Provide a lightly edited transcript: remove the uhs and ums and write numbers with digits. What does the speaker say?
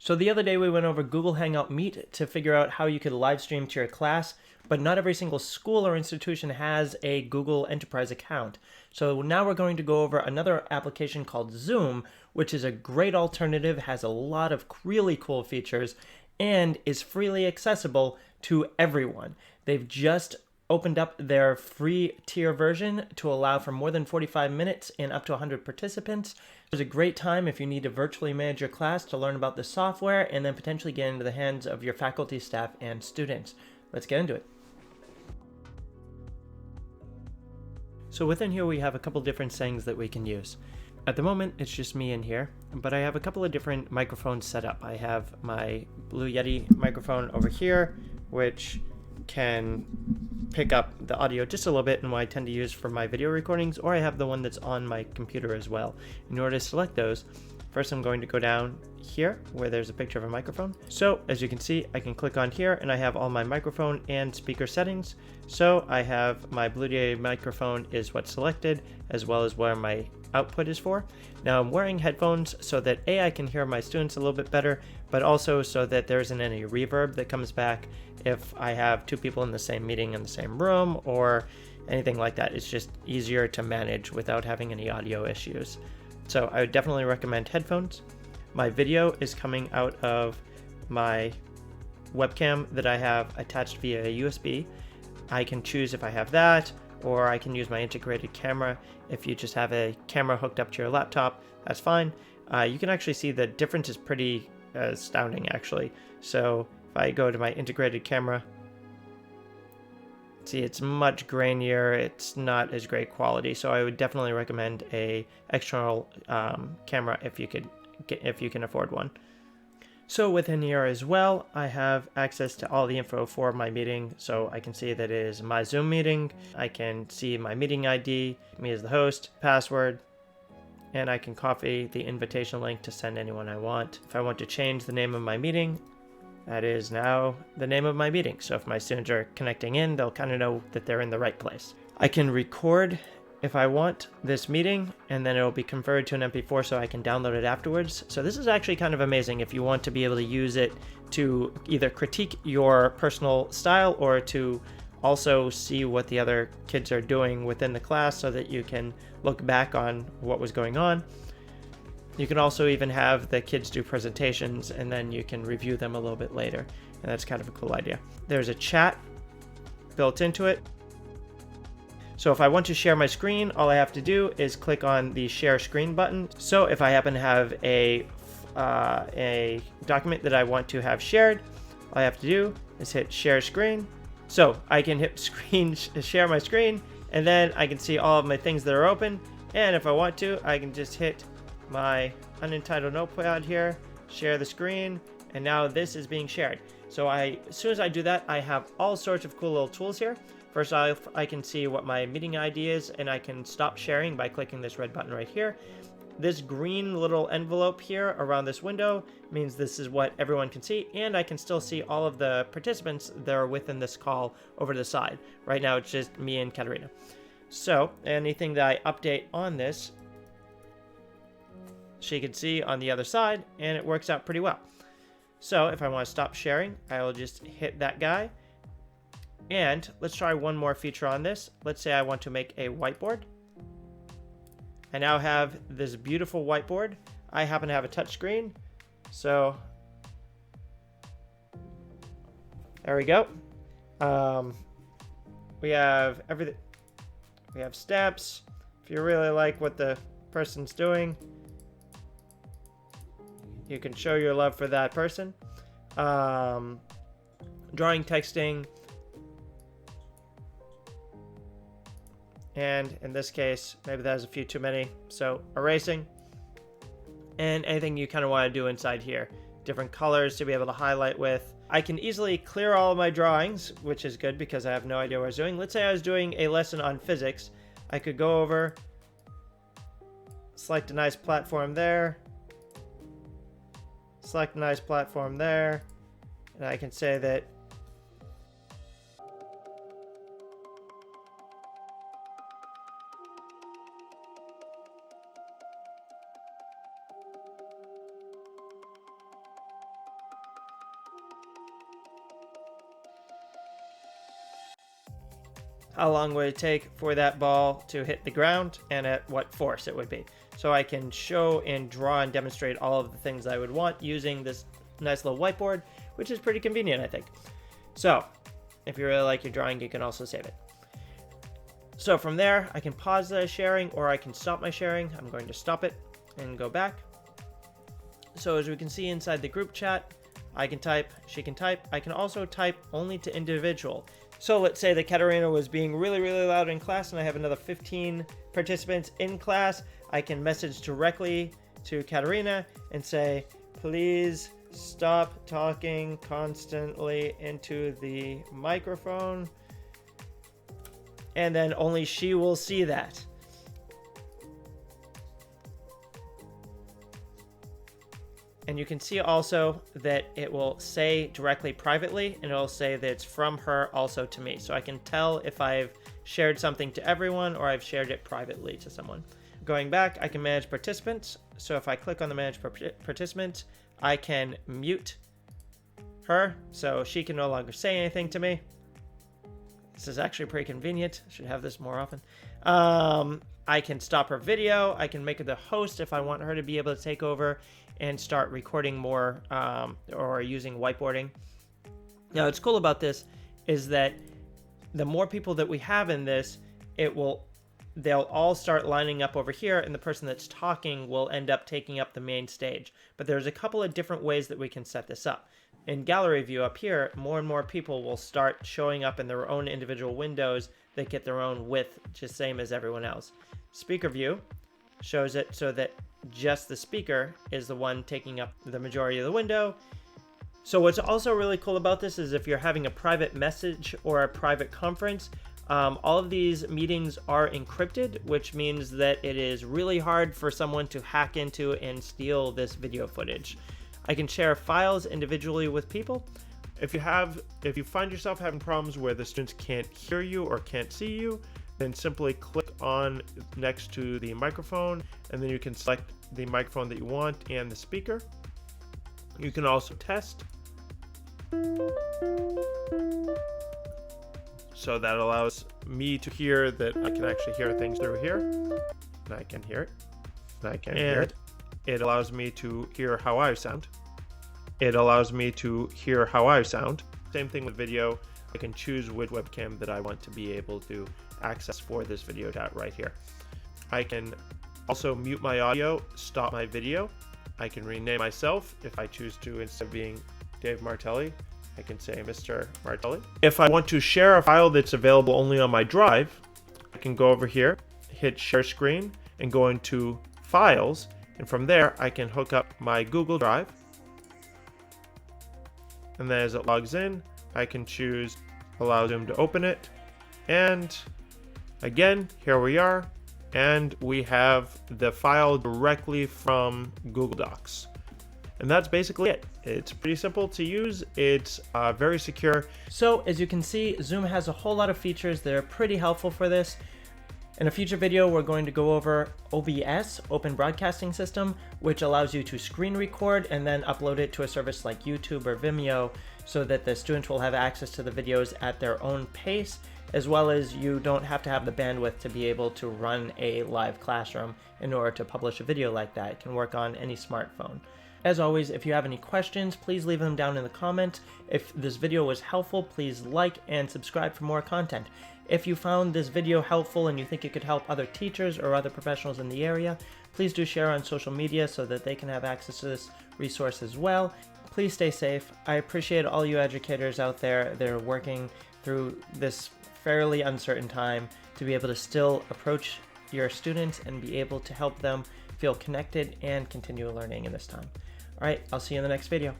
So the other day we went over Google Hangout Meet to figure out how you could live stream to your class, but not every single school or institution has a Google Enterprise account. So now we're going to go over another application called Zoom, which is a great alternative, has a lot of really cool features, and is freely accessible to everyone. They've just opened up their free tier version to allow for more than 45 minutes and up to 100 participants. It's a great time if you need to virtually manage your class to learn about the software and then potentially get into the hands of your faculty, staff, and students. Let's get into it. So within here we have a couple different settings that we can use. At the moment it's just me in here, but I have a couple of different microphones set up. I have my Blue Yeti microphone over here, which can pick up the audio just a little bit and what I tend to use for my video recordings, or I have the one that's on my computer as well. In order to select those, first I'm going to go down here where there's a picture of a microphone. So as you can see, I can click on here and I have all my microphone and speaker settings. So I have my Blue Yeti microphone is what's selected, as well as where my output is for. Now I'm wearing headphones so that I can hear my students a little bit better, but also so that there isn't any reverb that comes back if I have two people in the same meeting in the same room or anything like that. It's just easier to manage without having any audio issues. So I would definitely recommend headphones. My video is coming out of my webcam that I have attached via USB. I can choose if I have that, or I can use my integrated camera. If you just have a camera hooked up to your laptop, that's fine. You can actually see the difference is pretty astounding actually. So if I go to my integrated camera, see it's much grainier, it's not as great quality. So I would definitely recommend a external camera if you can afford one. So within here as well, I have access to all the info for my meeting. So I can see that it is my Zoom meeting. I can see my meeting ID, me as the host, password, and I can copy the invitation link to send anyone I want. If I want to change the name of my meeting, that is now the name of my meeting. So if my students are connecting in, they'll kind of know that they're in the right place. I can record if I want this meeting, and then it'll be converted to an MP4 so I can download it afterwards. So this is actually kind of amazing if you want to be able to use it to either critique your personal style or to also see what the other kids are doing within the class so that you can look back on what was going on. You can also even have the kids do presentations and then you can review them a little bit later. And that's kind of a cool idea. There's a chat built into it. So if I want to share my screen, all I have to do is click on the share screen button. So if I happen to have a document that I want to have shared, all I have to do is hit share screen. So I can hit share my screen, and then I can see all of my things that are open. And if I want to, I can just hit my unentitled notepad here, share the screen, and now this is being shared. So as soon as I do that, I have all sorts of cool little tools here. First, I can see what my meeting ID is, and I can stop sharing by clicking this red button right here. This green little envelope here around this window means this is what everyone can see, and I can still see all of the participants that are within this call over to the side. Right now, it's just me and Katerina. So anything that I update on this, she can see on the other side, and it works out pretty well. So if I want to stop sharing, I will just hit that guy. And let's try one more feature on this. Let's say I want to make a whiteboard. I now have this beautiful whiteboard. I happen to have a touch screen, so there we go. We have everything. We have steps. If you really like what the person's doing, you can show your love for that person. Drawing, texting, and in this case, maybe that has a few too many, so erasing, and anything you kind of want to do inside here. Different colors to be able to highlight with. I can easily clear all of my drawings, which is good because I have no idea what I was doing. Let's say I was doing a lesson on physics. I could go over, select a nice platform there, select a nice platform there, and I can say that how long would it take for that ball to hit the ground, and at what force it would be. So I can show and draw and demonstrate all of the things I would want using this nice little whiteboard, which is pretty convenient, I think. So if you really like your drawing, you can also save it. So from there, I can pause the sharing or I can stop my sharing. I'm going to stop it and go back. So as we can see inside the group chat, I can type, she can type. I can also type only to individual. So let's say that Katerina was being really, really loud in class and I have another 15 participants in class. I can message directly to Katerina and say, please stop talking constantly into the microphone. And then only she will see that. And you can see also that it will say directly privately, and it'll say that it's from her also to me. So I can tell if I've shared something to everyone or I've shared it privately to someone. Going back, I can manage participants. So if I click on the manage participant, I can mute her so she can no longer say anything to me. This is actually pretty convenient. I should have this more often. I can stop her video. I can make her the host if I want her to be able to take over and start recording more or using whiteboarding. Now, what's cool about this is that the more people that we have in this, they'll all start lining up over here, and the person that's talking will end up taking up the main stage. But there's a couple of different ways that we can set this up. In gallery view up here, more and more people will start showing up in their own individual windows that get their own width, just same as everyone else. Speaker view shows it so that just the speaker is the one taking up the majority of the window. So what's also really cool about this is if you're having a private message or a private conference, all of these meetings are encrypted, which means that it is really hard for someone to hack into and steal this video footage. I can share files individually with people. If you find yourself having problems where the students can't hear you or can't see you, then simply click on next to the microphone, and then you can select the microphone that you want and the speaker. You can also test. So that allows me to hear that I can actually hear things through here. And I can hear it. And I can hear it. It allows me to hear how I sound. It allows me to hear how I sound. Same thing with video. I can choose which webcam that I want to be able to access for this video chat right here. I can also mute my audio, stop my video. I can rename myself if I choose to. Instead of being Dave Martelli, I can say Mr. Martelli. If I want to share a file that's available only on my drive, I can go over here, hit share screen, and go into files. And from there, I can hook up my Google Drive. And then as it logs in, I can choose allow Zoom to open it. And again, here we are. And we have the file directly from Google Docs. And that's basically it. It's pretty simple to use. It's very secure. So as you can see, Zoom has a whole lot of features that are pretty helpful for this. In a future video, we're going to go over OBS, Open Broadcasting System, which allows you to screen record and then upload it to a service like YouTube or Vimeo so that the students will have access to the videos at their own pace, as well as you don't have to have the bandwidth to be able to run a live classroom in order to publish a video like that. It can work on any smartphone. As always, if you have any questions, please leave them down in the comments. If this video was helpful, please like and subscribe for more content. If you found this video helpful and you think it could help other teachers or other professionals in the area, please do share on social media so that they can have access to this resource as well. Please stay safe. I appreciate all you educators out there that are working through this fairly uncertain time to be able to still approach your students and be able to help them feel connected and continue learning in this time. All right, I'll see you in the next video.